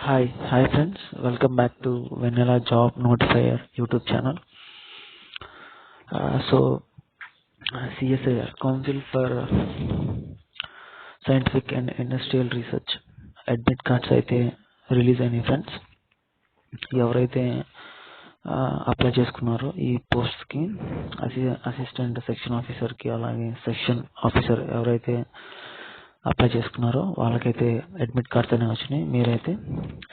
Hi friends, welcome back to Vanilla Job Notifier YouTube channel. CSIR Council for Scientific and Industrial Research admit cards అయితే release అయినాయి friends. ఎవరైతే apply చేసుకున్నారో ఈ post కి assistant section officer కి అలాగే section officer ఎవరైతే apply చేసుకున్నారో వాళ్ళకైతే అడ్మిట్ కార్డ్స్ అనేవి వచ్చినాయి. మీరైతే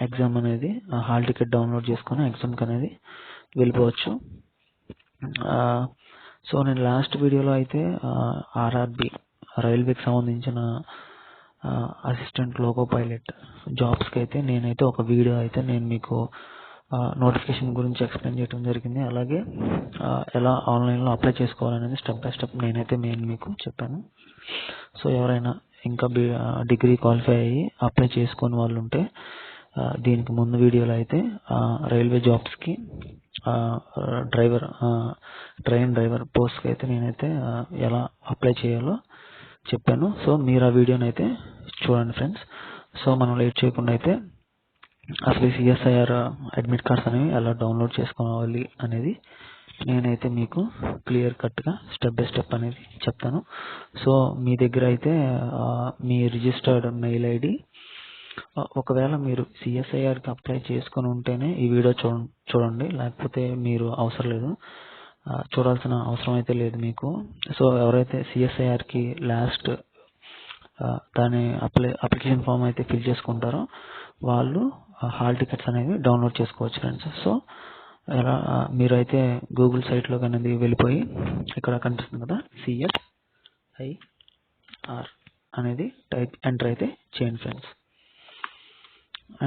ఎగ్జామ్ అనేది హాల్ టికెట్ డౌన్లోడ్ చేసుకొని ఎగ్జామ్కి అనేది వెళ్ళిపోవచ్చు. సో నేను లాస్ట్ వీడియోలో అయితే ఆర్ఆర్బి రైల్వేకి సంబంధించిన అసిస్టెంట్ లోకో పైలట్ జాబ్స్కి అయితే నేనైతే ఒక వీడియో అయితే నేను మీకు నోటిఫికేషన్ గురించి ఎక్స్ప్లెయిన్ చేయడం జరిగింది. అలాగే ఎలా ఆన్లైన్లో అప్లై చేసుకోవాలనేది స్టెప్ బై స్టెప్ నేనైతే మీకు చెప్పాను. సో ఎవరైనా ఇంకా డిగ్రీ క్వాలిఫై అయ్యి అప్లై చేసుకుని వాళ్ళు ఉంటే దీనికి ముందు వీడియోలో అయితే రైల్వే జాబ్స్కి ట్రైన్ డ్రైవర్ పోస్ట్కి అయితే నేనైతే ఎలా అప్లై చేయాలో చెప్పాను. సో మీరు ఆ వీడియోని అయితే చూడండి ఫ్రెండ్స్. సో మనం లేట్ చేయకుండా అయితే అసలు సిఎస్ఐఆర్ అడ్మిట్ కార్డ్స్ అనేవి ఎలా డౌన్లోడ్ చేసుకోవాలి అనేది నేనైతే మీకు క్లియర్ కట్గా స్టెప్ బై స్టెప్ అనేది చెప్తాను. సో మీ దగ్గర అయితే మీ రిజిస్టర్డ్ మెయిల్ ఐడి ఒకవేళ మీరు సిఎస్ఐఆర్కి అప్లై చేసుకొని ఉంటేనే ఈ వీడియో చూడండి, లేకపోతే మీరు అవసరం లేదు, చూడాల్సిన అవసరం అయితే లేదు మీకు. సో ఎవరైతే సిఎస్ఐఆర్కి లాస్ట్ దాని అప్లికేషన్ ఫామ్ అయితే ఫిల్ చేసుకుంటారో వాళ్ళు హాల్ టికెట్స్ అనేవి డౌన్లోడ్ చేసుకోవచ్చు ఫ్రెండ్స్. సో ఎలా మీరైతే గూగుల్ సైట్లోకి అనేది వెళ్ళిపోయి ఇక్కడ కనిపిస్తుంది కదా CSIR అనేది ఎంటర్ అయితే చేయండి ఫ్రెండ్స్.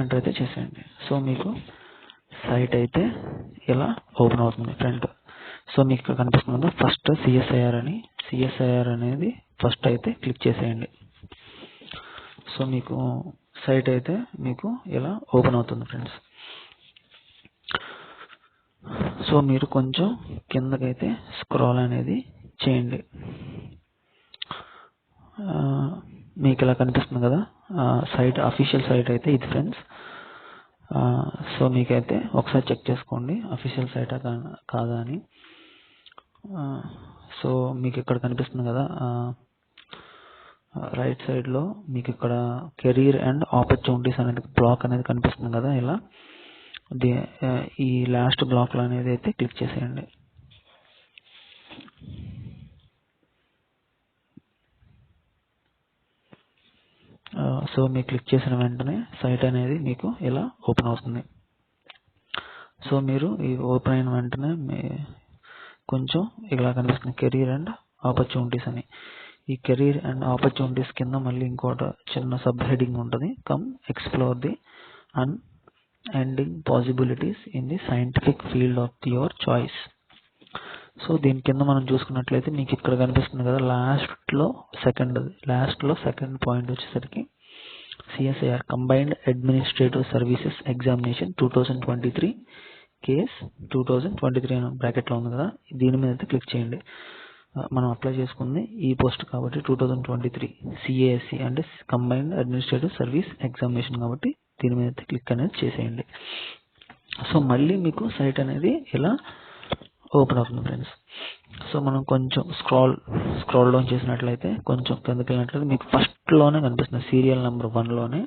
ఎంటర్ అయితే చేసేయండి. సో మీకు సైట్ అయితే ఇలా ఓపెన్ అవుతుంది ఫ్రెండ్. సో మీకు ఇక్కడ కనిపిస్తుంది కదా ఫస్ట్ సిఎస్ఐఆర్ అనేది ఫస్ట్ అయితే క్లిక్ చేసేయండి. సో మీకు సైట్ అయితే మీకు ఇలా ఓపెన్ అవుతుంది ఫ్రెండ్స్. సో మీరు కొంచెం కిందకైతే స్క్రోల్ అనేది చేయండి. మీకు ఇలా కనిపిస్తుంది కదా సైట్ అఫీషియల్ సైట్ అయితే ఇది ఫ్రెండ్స్. సో మీకైతే ఒకసారి చెక్ చేసుకోండి అఫీషియల్ సైటా కాదా అని. సో మీకు ఇక్కడ కనిపిస్తుంది కదా రైట్ సైడ్లో మీకు ఇక్కడ కెరీర్ అండ్ ఆపర్చునిటీస్ అనేది బ్లాక్ అనేది కనిపిస్తుంది కదా. ఇలా ఈ లాస్ట్ బ్లాక్లో అనేది అయితే క్లిక్ చేసేయండి. సో మీరు క్లిక్ చేసిన వెంటనే సైట్ అనేది మీకు ఇలా ఓపెన్ అవుతుంది. సో మీరు ఈ ఓపెన్ అయిన వెంటనే కొంచెం ఇలా కనిపిస్తుంది కెరీర్ అండ్ ఆపర్చునిటీస్ అని. ఈ కెరీర్ అండ్ ఆపర్చునిటీస్ కింద మళ్ళీ ఇంకోటి చిన్న సబ్ హెడింగ్ ఉంటుంది, come explore the ending possibilities in the scientific field of your choice. So దీని కింద మనం చూసుకున్నట్లయితే మీకు ఇక్కడ కనిపిస్తుంది కదా లాస్ట్లో సెకండ్ పాయింట్ వచ్చేసరికి CSIR combined administrative services examination 2023 case 2023 అని బ్రాకెట్లో ఉంది కదా. దీని మీద అయితే క్లిక్ చేయండి. మనం అప్లై చేసుకుంది ఈ పోస్ట్ కాబట్టి 2023 CASE అంటే కంబైన్డ్ అడ్మినిస్ట్రేటివ్ సర్వీస్ ఎగ్జామినేషన్ కాబట్టి దీని మీద అయితే క్లిక్ అనేది చేసేయండి. సో మళ్ళీ మీకు సైట్ అనేది ఇలా ఓపెన్ అవుతుంది ఫ్రెండ్స్. సో మనం కొంచెం స్క్రోల్ డౌన్ చేసినట్లయితే కొంచెం కిందకి వెళ్ళినట్లయితే మీకు ఫస్ట్లోనే కనిపిస్తుంది సీరియల్ నెంబర్ 1లోనే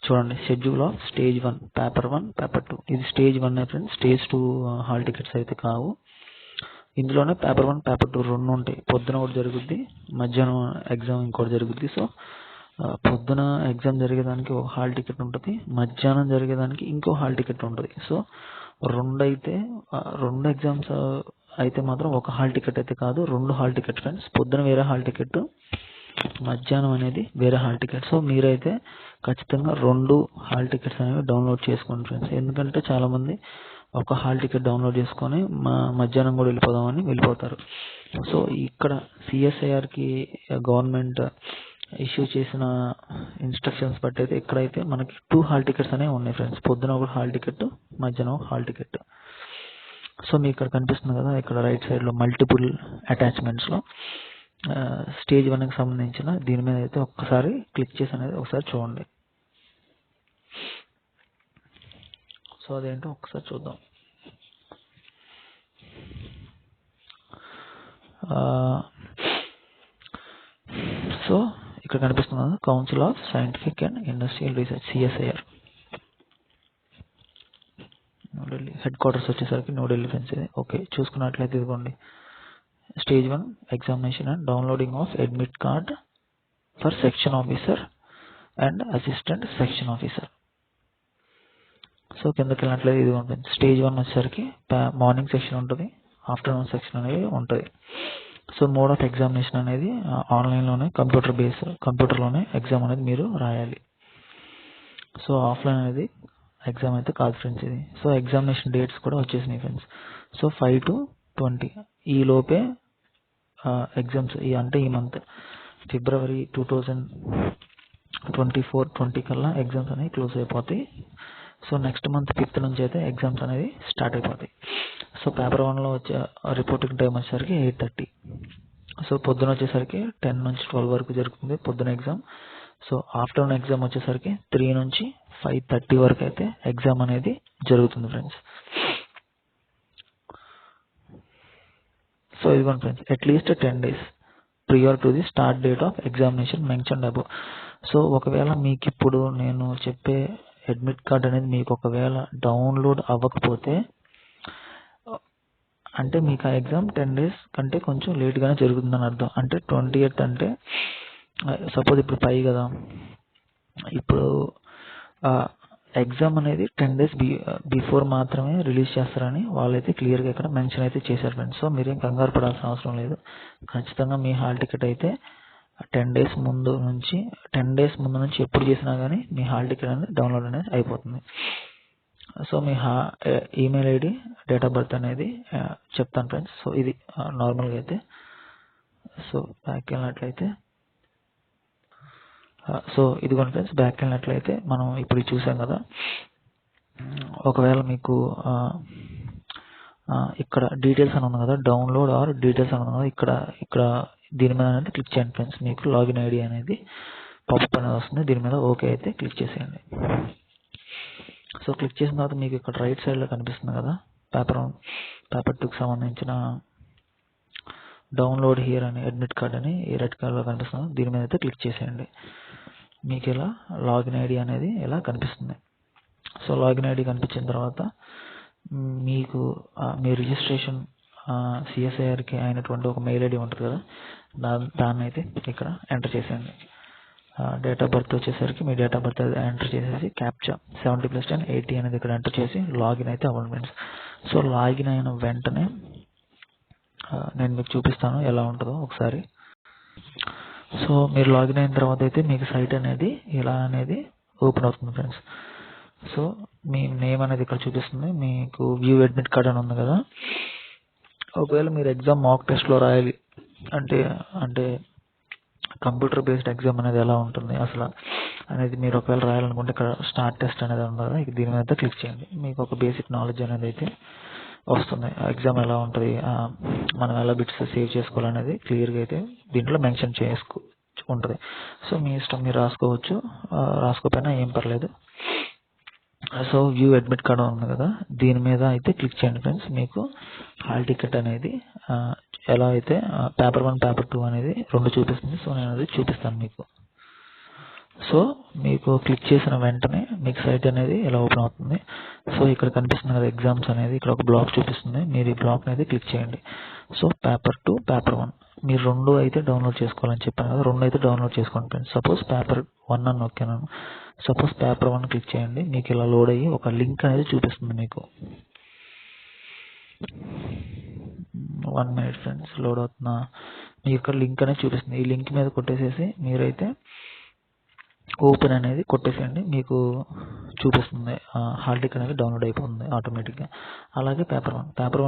చూడండి schedule of stage 1 paper 1 paper 2. ఇది stage 1 friends, stage 2 hall tickets అయితే కావు. ఇందులోనే పేపర్ 1 పేపర్ 2 రెండు ఉంటాయి. పొద్దున ఒకటి జరుగుద్ది, మధ్యాహ్నం ఎగ్జామ్ ఇంకోటి జరుగుద్ది. సో పొద్దున ఎగ్జామ్ జరిగేదానికి ఒక హాల్ టికెట్ ఉంటుంది, మధ్యాహ్నం జరిగేదానికి ఇంకో హాల్ టికెట్ ఉంటుంది. సో రెండు ఎగ్జామ్స్ అయితే మాత్రం ఒక హాల్ టికెట్ అయితే కాదు, రెండు హాల్ టికెట్ ఫ్రెండ్స్. పొద్దున వేరే హాల్ టికెట్, మధ్యాహ్నం అనేది వేరే హాల్ టికెట్. సో మీరైతే ఖచ్చితంగా రెండు హాల్ టికెట్స్ అనేవి డౌన్లోడ్ చేసుకోండి ఫ్రెండ్స్. ఎందుకంటే చాలామంది ఒక హాల్ టికెట్ డౌన్లోడ్ చేసుకొని మధ్యాహ్నం కూడా వెళ్ళిపోదామని వెళ్ళిపోతారు. సో ఇక్కడ సిఎస్ఐఆర్కి గవర్నమెంట్ ఇష్యూ చేసిన ఇన్స్ట్రక్షన్స్ బట్టి అయితే ఇక్కడైతే మనకి 2 హాల్ టికెట్స్ అనేవి ఉన్నాయి ఫ్రెండ్స్. పొద్దున ఒక హాల్ టికెట్, మధ్యాహ్నం ఒక హాల్ టికెట్. సో మీకు ఇక్కడ కనిపిస్తుంది కదా ఇక్కడ రైట్ సైడ్లో మల్టిపుల్ అటాచ్మెంట్స్లో స్టేజ్ 1కి సంబంధించిన దీని మీద అయితే ఒక్కసారి క్లిక్ చేసి అనేది ఒకసారి చూడండి. సో అదేంటో ఒకసారి చూద్దాం. సో ఇక్కడ కనిపిస్తుంది council of scientific and industrial research CSIR. New Delhi head quarters వచ్చేసరికి న్యూఢిల్లీ ఫ్రెండ్స్. ఇది ఓకే. చూసుకున్నట్లయితే ఇదిగోండి, Stage 1 examination and downloading of admit card for section officer and assistant section officer. So కిందకి వెళ్ళినట్లయితే ఇది ఉంటుంది. Stage 1 వచ్చేసరికి మార్నింగ్ సెక్షన్ ఉంటుంది, ఆఫ్టర్నూన్ సెక్షన్ అనేది ఉంటుంది. సో మోడ్ ఆఫ్ ఎగ్జామినేషన్ అనేది ఆన్లైన్లోనే కంప్యూటర్లోనే ఎగ్జామ్ అనేది మీరు రాయాలి. సో ఆఫ్లైన్ అనేది ఎగ్జామ్ అయితే కాదు ఫ్రెండ్స్ ఇది. సో ఎగ్జామినేషన్ డేట్స్ కూడా వచ్చేసినాయి ఫ్రెండ్స్. సో 5 to 20 ఈ లోపే ఎగ్జామ్స్ అంటే ఈ మంత్ February 2024 కల్లా ఎగ్జామ్స్ అనేవి క్లోజ్ అయిపోతాయి. సో నెక్స్ట్ మంత్ 5th నుంచి అయితే ఎగ్జామ్స్ అనేది స్టార్ట్ అయిపోతాయి. సో పేపర్ 1లో వచ్చే రిపోర్టింగ్ టైం వచ్చేసరికి 8:30. సో పొద్దున వచ్చేసరికి 10 నుంచి 12 వరకు జరుగుతుంది పొద్దున ఎగ్జామ్. సో ఆఫ్టర్నూన్ ఎగ్జామ్ వచ్చేసరికి 3 నుంచి 5:30 వరకు అయితే ఎగ్జామ్ అనేది జరుగుతుంది ఫ్రెండ్స్. సో ఇదిగోండి friends, at least 10 days prior to the start date of examination mentioned above. So ఒకవేళ మీకు ఇప్పుడు నేను చెప్పే అడ్మిట్ కార్డ్ అనేది మీకు ఒకవేళ డౌన్లోడ్ అవ్వకపోతే అంటే మీకు ఆ ఎగ్జామ్ 10 days కంటే కొంచెం లేట్గానే జరుగుతుందని అర్థం. అంటే 28th అంటే సపోజ్ ఇప్పుడు 5 కదా, ఇప్పుడు ఎగ్జామ్ అనేది 10 days బిఫోర్ మాత్రమే రిలీజ్ చేస్తారని వాళ్ళైతే క్లియర్గా ఇక్కడ మెన్షన్ అయితే చేశారు ఫ్రెండ్స్. సో మీరేం కంగారు పడాల్సిన అవసరం లేదు. ఖచ్చితంగా మీ హాల్ టికెట్ అయితే 10 days ముందు నుంచి ఎప్పుడు చేసినా కానీ మీ హాల్ టికెట్ అనేది డౌన్లోడ్ అనేది అయిపోతుంది. So me email ID, date of birth అనేది చెప్తాను ఫ్రెండ్స్. సో ఇది నార్మల్గా అయితే. సో బ్యాక్ వెళ్ళినట్లయితే సో ఇదిగోండి ఫ్రెండ్స్, బ్యాక్ వెళ్ళినట్లయితే మనం ఇప్పుడు చూసాం కదా. ఒకవేళ మీకు ఇక్కడ డీటెయిల్స్ అని ఉంది కదా, డౌన్లోడ్ ఆర్ డీటెయిల్స్ అని ఉంది కదా, ఇక్కడ దీని మీద అనేది క్లిక్ చేయండి ఫ్రెండ్స్. మీకు లాగిన్ ఐడి అనేది పాపప్ అనేది వస్తుంది. దీని మీద ఓకే అయితే క్లిక్ చేసేయండి. సో క్లిక్ చేసిన తర్వాత మీకు ఇక్కడ రైట్ సైడ్లో కనిపిస్తుంది కదా, పేపర్ 2కి సంబంధించిన డౌన్లోడ్ హియర్ అని అడ్మిట్ కార్డ్ అని ఈ రెడ్ కలర్లో కనిపిస్తుంది. దీని మీద అయితే క్లిక్ చేసేయండి. మీకు ఇలా లాగిన్ ఐడి అనేది ఇలా కనిపిస్తుంది. సో లాగిన్ ఐడి కనిపించిన తర్వాత మీకు మీ రిజిస్ట్రేషన్ CSIRకి అయినటువంటి ఒక మెయిల్ ఐడి ఉంటుంది కదా, దాన్ని అయితే ఇక్కడ ఎంటర్ చేసేయండి. డేట్ ఆఫ్ బర్త్ వచ్చేసరికి మీ డేట్ ఆఫ్ బర్త్ ఎంటర్ చేసేసి క్యాప్చా 70+10 80 అనేది ఇక్కడ ఎంటర్ చేసి లాగిన్ అయితే అవ్వండి ఫ్రెండ్స్. సో లాగిన్ అయిన వెంటనే నేను మీకు చూపిస్తాను ఎలా ఉంటుందో ఒకసారి. సో మీరు లాగిన్ అయిన తర్వాత అయితే మీకు సైట్ అనేది ఇలా అనేది ఓపెన్ అవుతుంది ఫ్రెండ్స్. సో మీ నేమ్ అనేది ఇక్కడ చూపిస్తుంది. మీకు వ్యూ అడ్మిట్ కార్డ్ అని ఉంది కదా, ఒకవేళ మీరు ఎగ్జామ్ మాక్ టెస్ట్లో రాయాలి అంటే కంప్యూటర్ బేస్డ్ ఎగ్జామ్ అనేది ఎలా ఉంటుంది అసలు అనేది మీరు ఒకవేళ రాయాలనుకుంటే ఇక్కడ స్టార్ట్ టెస్ట్ అనేది ఉంది కదా, దీని మీద క్లిక్ చేయండి. మీకు ఒక బేసిక్ నాలెడ్జ్ అనేది అయితే వస్తుంది. ఎగ్జామ్ ఎలా ఉంటుంది, మనం ఎలా బిట్స్ సేవ్ చేసుకోవాలనేది క్లియర్గా అయితే దీంట్లో మెన్షన్ ఉంటుంది. సో మీ ఇష్టం, మీరు రాసుకోవచ్చు, రాసుకోకపోయినా ఏం పర్లేదు. సో వ్యూ అడ్మిట్ కార్డ్ ఉంది కదా, దీని మీద అయితే క్లిక్ చేయండి ఫ్రెండ్స్. మీకు హాల్ టికెట్ అనేది ఎలా అయితే పేపర్ 1 పేపర్ 2 అనేది 2 చూపిస్తుంది. సో నేను అది చూపిస్తాను మీకు. సో మీకు క్లిక్ చేసిన వెంటనే మీకు సైట్ అనేది ఇలా ఓపెన్ అవుతుంది. సో ఇక్కడ కనిపిస్తుంది కదా ఎగ్జామ్స్ అనేది, ఇక్కడ ఒక బ్లాక్ చూపిస్తుంది. మీరు ఈ బ్లాక్ అనేది క్లిక్ చేయండి. సో పేపర్ 2 పేపర్ 1 మీరు 2 అయితే డౌన్లోడ్ చేసుకోవాలని చెప్పాను కదా, 2 అయితే డౌన్లోడ్ చేసుకోండి ఫ్రెండ్స్. సపోజ్ పేపర్ 1 అని నొక్కాను. సపోజ్ పేపర్ 1 క్లిక్ చేయండి. మీకు ఇలా లోడ్ అయ్యి ఒక లింక్ అనేది చూపిస్తుంది మీకు. 1 minute ఫ్రెండ్స్, లోడ్ అవుతున్నా. మీకు ఇక్కడ లింక్ అనేది చూపిస్తుంది. ఈ లింక్ మీద కొట్టేసేసి మీరైతే ఓపెన్ అనేది కొట్టేసేయండి. మీకు చూపిస్తుంది హాల్ టికెట్ అనేది డౌన్లోడ్ అయిపోతుంది ఆటోమేటిక్గా. అలాగే పేపర్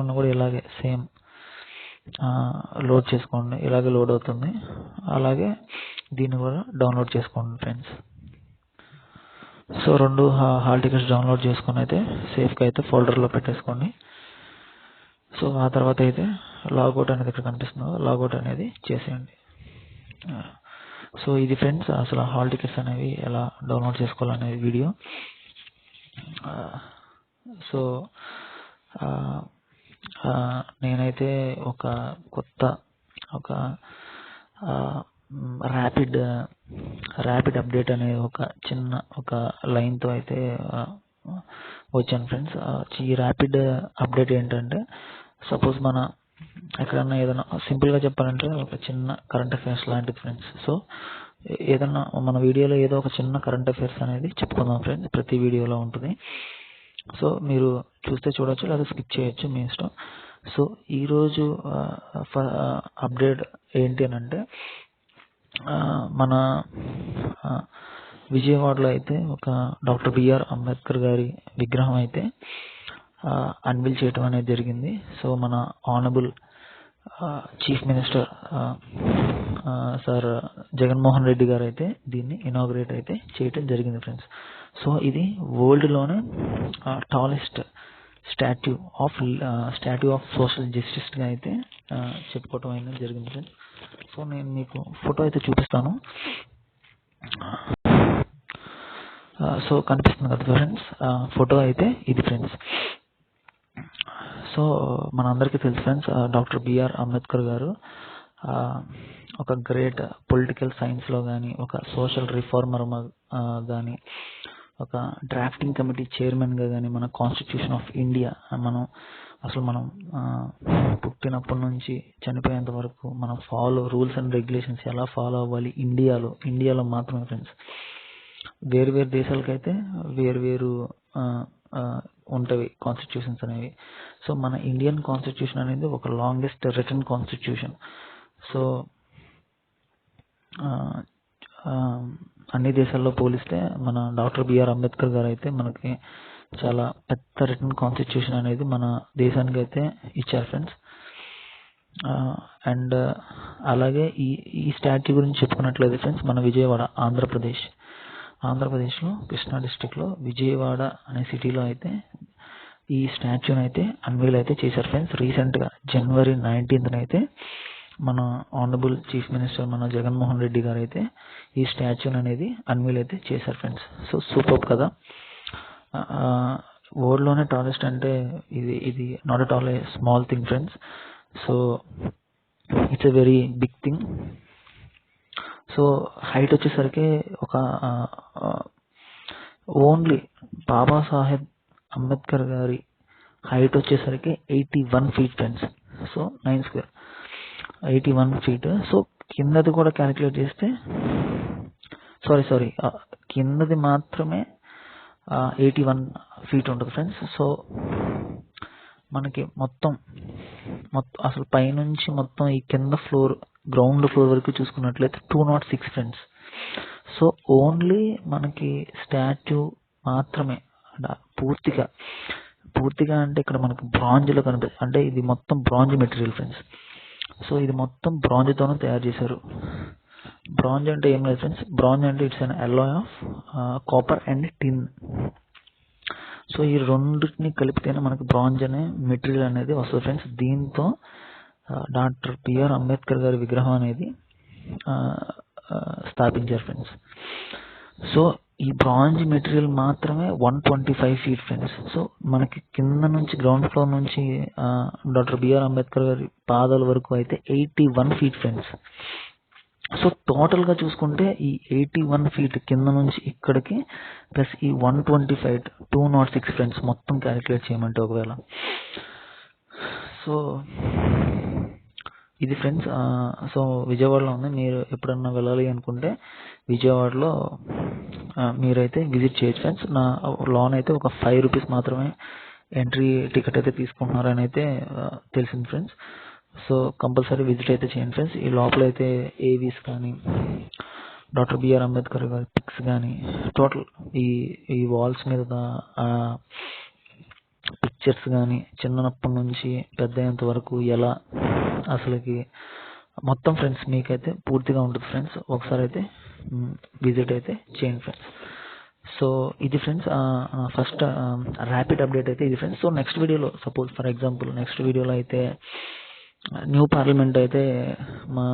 1 కూడా ఇలాగే సేమ్ లోడ్ చేసుకోండి. ఇలాగే లోడ్ అవుతుంది. అలాగే దీన్ని కూడా డౌన్లోడ్ చేసుకోండి friends. So 2 hall tickets download చేసుకొని అయితే సేఫ్గా అయితే ఫోల్డర్లో పెట్టేసుకోండి. సో ఆ తర్వాత అయితే లాగౌట్ అనేది ఇక్కడ కనిపిస్తుంది, లాగౌట్ అనేది చేసేయండి. సో ఇది ఫ్రెండ్స్ అసలు హాల్ టికెట్స్ అనేవి ఎలా డౌన్లోడ్ చేసుకోవాలనే వీడియో. సో నేనైతే ఒక కొత్త ఒక ర్యాపిడ్ అప్డేట్ అనే ఒక లైన్తో అయితే వచ్చాను ఫ్రెండ్స్. ఈ ర్యాపిడ్ అప్డేట్ ఏంటంటే, సపోజ్ మన ఎక్కడన్నా ఏదైనా సింపుల్గా చెప్పాలంటే ఒక చిన్న కరెంట్ అఫైర్స్ లాంటిది ఫ్రెండ్స్. సో ఏదన్నా మన వీడియోలో ఏదో ఒక చిన్న కరెంట్ అఫైర్స్ అనేది చెప్పుకుందాం ఫ్రెండ్స్. ప్రతి వీడియోలో ఉంటుంది. సో మీరు చూస్తే చూడొచ్చు, లేదా స్కిప్ చేయొచ్చు, మీ ఇష్టం. సో ఈరోజు అప్డేట్ ఏంటి అని అంటే, మన విజయవాడలో అయితే ఒక డాక్టర్ బిఆర్ అంబేద్కర్ గారి విగ్రహం అయితే అన్వీల్ చేయడం అనేది జరిగింది. సో మన honourable chief minister sir Jaganmohan Reddy గారు అయితే దీన్ని ఇనాగ్రేట్ అయితే చేయడం జరిగింది ఫ్రెండ్స్. సో ఇది వరల్డ్లోనే టాలెస్ట్ స్టాట్యూ ఆఫ్ సోషల్ జస్టిస్గా అయితే చెప్పుకోవటం అనేది జరిగింది ఫ్రెండ్స్. సో నేను మీకు ఫోటో అయితే చూపిస్తాను. సో కనిపిస్తుంది కదా ఫ్రెండ్స్, ఫోటో అయితే ఇది ఫ్రెండ్స్. సో మనందరికీ తెలుసు ఫ్రెండ్స్, డాక్టర్ బిఆర్ అంబేద్కర్ గారు ఒక గ్రేట్ పొలిటికల్ సైన్స్లో కానీ, ఒక సోషల్ రిఫార్మర్ కానీ, ఒక డ్రాఫ్టింగ్ కమిటీ చైర్మన్గా కానీ, మన కాన్స్టిట్యూషన్ ఆఫ్ ఇండియా మనం పుట్టినప్పటి నుంచి చనిపోయేంత వరకు మనం రూల్స్ అండ్ రెగ్యులేషన్స్ ఎలా ఫాలో అవ్వాలి ఇండియాలో మాత్రమే ఫ్రెండ్స్. వేరు దేశాలకైతే వేరు ఉంటవి కాన్స్టిట్యూషన్స్ అనేవి. సో మన ఇండియన్ కాన్స్టిట్యూషన్ అనేది ఒక లాంగెస్ట్ రిటన్ కాన్స్టిట్యూషన్. సో అన్ని దేశాల్లో పోలిస్తే మన డాక్టర్ బిఆర్ అంబేద్కర్ గారు అయితే మనకి చాలా పెద్ద రిటన్ కాన్స్టిట్యూషన్ అనేది మన దేశానికి అయితే ఇచ్చారు ఫ్రెండ్స్. అండ్ అలాగే ఈ స్టాట్యూ గురించి చెప్పుకున్నట్లయితే ఫ్రెండ్స్, మన విజయవాడ ఆంధ్రప్రదేశ్లో కృష్ణా డిస్ట్రిక్ట్లో విజయవాడ అనే సిటీలో అయితే ఈ స్టాచ్యూని అయితే అన్వీల్ అయితే చేశారు ఫ్రెండ్స్. రీసెంట్గా January 19th అయితే మన ఆనరబుల్ చీఫ్ మినిస్టర్ మన జగన్మోహన్ రెడ్డి గారు అయితే ఈ స్టాచ్యూని అనేది అన్వీల్ అయితే చేశారు ఫ్రెండ్స్. సో సూపర్ కదా. వరల్డ్లోనే టాలెస్ట్ అంటే ఇది not at all a small thing friends. So it's a very big thing. So height వచ్చేసరికి ఒక ఓన్లీ బాబాసాహెబ్ అంబేద్కర్ గారి హైట్ వచ్చేసరికి 81 feet friends. So 9 square 81 feet. So కిందది కూడా క్యాలిక్యులేట్ చేస్తే సారీ కిందది మాత్రమే 81 feet ఉంటుంది ఫ్రెండ్స్. సో మనకి మొత్తం అసలు పైనుంచి మొత్తం ఈ కింద గ్రౌండ్ ఫ్లోర్ వరకు చూసుకున్నట్లయితే 206 ఫ్రెండ్స్. సో ఓన్లీ మనకి స్టాచ్యూ మాత్రమే పూర్తిగా అంటే ఇక్కడ మనకి బ్రాంజ్లో కనిపిస్తుంది. అంటే ఇది మొత్తం బ్రాంజ్ మెటీరియల్ ఫ్రెండ్స్. సో ఇది మొత్తం బ్రాంజ్తోనే తయారు చేశారు. బ్రాంజ్ అంటే ఏం లేదు ఫ్రెండ్స్, బ్రాంజ్ అంటే it's an alloy of copper and tin. So ఈ రెండింటిని కలిపితేనే మనకి బ్రాంజ్ అనే మెటీరియల్ అనేది వస్తుంది ఫ్రెండ్స్. దీంతో డాక్టర్ బిఆర్ అంబేద్కర్ గారి విగ్రహం అనేది స్థాపించారు ఫ్రెండ్స్. సో ఈ బ్రాంజ్ మెటీరియల్ మాత్రమే 125 feet ఫ్రెండ్స్. సో మనకి కింద నుంచి గ్రౌండ్ ఫ్లోర్ నుంచి డాక్టర్ బిఆర్ అంబేద్కర్ గారి పాదాల వరకు అయితే 81 feet ఫ్రెండ్స్. సో టోటల్గా చూసుకుంటే ఈ 81 feet కింద నుంచి ఇక్కడికి ప్లస్ ఈ 125 206 ఫ్రెండ్స్ మొత్తం క్యాలిక్యులేట్ చేయమంటే ఒకవేళ. సో ఇది ఫ్రెండ్స్. సో విజయవాడలో ఉంది. మీరు ఎప్పుడన్నా వెళ్ళాలి అనుకుంటే విజయవాడలో మీరైతే విజిట్ చేయొచ్చు ఫ్రెండ్స్. నా లోన్ అయితే ఒక 5 rupees మాత్రమే ఎంట్రీ టికెట్ అయితే తీసుకుంటున్నారని అయితే తెలిసింది ఫ్రెండ్స్. సో కంపల్సరీ విజిట్ అయితే చేయండి ఫ్రెండ్స్. ఈ లోపల అయితే ఏవీస్ కానీ, డాక్టర్ బిఆర్ అంబేద్కర్ గారి పిక్స్ కానీ, టోటల్ ఈ వాల్స్ మీద పిక్చర్స్ కానీ చిన్నప్పటి నుంచి పెద్ద అయ్యేంత వరకు ఎలా అసలుకి మొత్తం ఫ్రెండ్స్ మీకైతే పూర్తిగా ఉంటుంది ఫ్రెండ్స్. ఒకసారి అయితే విజిట్ అయితే చేయండి ఫ్రెండ్స్. సో ఇది ఫ్రెండ్స్ ఫస్ట్ ర్యాపిడ్ అప్డేట్ అయితే ఇది ఫ్రెండ్స్. సో నెక్స్ట్ వీడియోలో సపోజ్ ఫర్ ఎగ్జాంపుల్ నెక్స్ట్ వీడియోలో అయితే న్యూ పార్లమెంట్ అయితే మా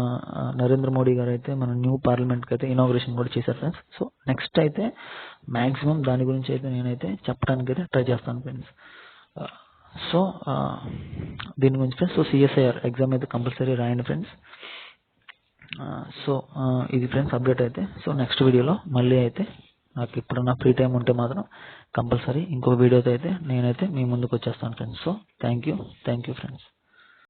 నరేంద్ర మోడీ గారు అయితే మన న్యూ పార్లమెంట్కి అయితే ఇనాగ్రేషన్ కూడా చేశారు ఫ్రెండ్స్. సో నెక్స్ట్ అయితే మ్యాక్సిమం దాని గురించి అయితే నేనైతే చెప్పడానికి అయితే ట్రై చేస్తాను ఫ్రెండ్స్. సో దీని గురించి ఫ్రెండ్స్. సో సిఎస్ఐఆర్ ఎగ్జామ్ అయితే కంపల్సరీ రాయండి ఫ్రెండ్స్. సో ఇది ఫ్రెండ్స్ అప్డేట్ అయితే. సో నెక్స్ట్ వీడియోలో మళ్ళీ అయితే నాకు ఎప్పుడన్నా ఫ్రీ టైం ఉంటే మాత్రం కంపల్సరీ ఇంకో వీడియోతో అయితే నేనైతే మీ ముందుకు వచ్చేస్తాను friends. So thank you friends.